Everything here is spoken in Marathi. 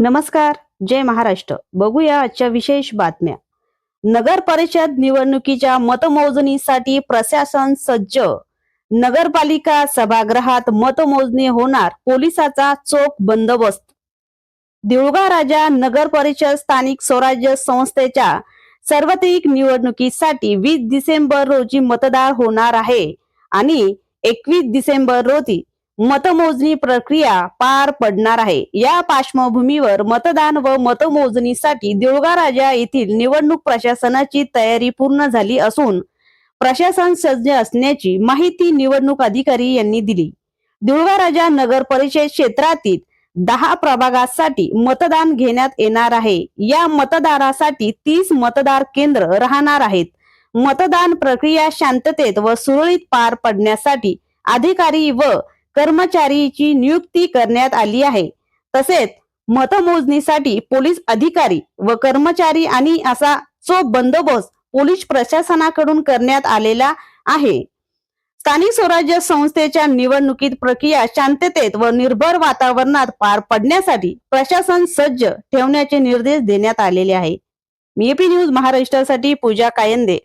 नमस्कार. जय महाराष्ट्र. बघूया आजच्या विशेष बातम्या. नगर परिषद निवडणुकीच्या मतमोजणीसाठी प्रशासन सज्ज. नगरपालिका सभागृहात मतमोजणी होणार, पोलिसाचा चोख बंदोबस्त. देऊळगाव राजा नगर परिषद स्थानिक स्वराज्य संस्थेच्या सार्वत्रिक निवडणुकीसाठी 20 डिसेंबर रोजी मतदान होणार आहे आणि 21 डिसेंबर रोजी मतमोजणी प्रक्रिया पार पडणार आहे. या पार्श्वभूमीवर मतदान व मतमोजणीसाठी देऊळगाव राजा येथील निवडणूक प्रशासनाची तयारी पूर्ण झाली असून प्रशासन सज्ज असल्याची माहिती निवडणूक अधिकारी यांनी दिली. देऊळगाव राजा नगर परिषद क्षेत्रातील 10 प्रभागासाठी मतदान घेण्यात येणार आहे. या मतदारासाठी 30 मतदार केंद्र राहणार आहेत. मतदान प्रक्रिया शांततेत व सुरळीत पार पडण्यासाठी अधिकारी व कर्मचारीची नियुक्ती करण्यात आली आहे. तसेच मतमोजणीसाठी पोलीस अधिकारी व कर्मचारी आणि असा चोख बंदोबस्त पोलीस प्रशासनाकडून करण्यात आलेला आहे. स्थानिक स्वराज्य संस्थेच्या निवडणुकीत प्रक्रिया शांततेत व निर्भय वातावरणात पार पडण्यासाठी प्रशासन सज्ज ठेवण्याचे निर्देश देण्यात आलेले आहे. मी AP न्यूज महाराष्ट्रासाठी पूजा कायंदे.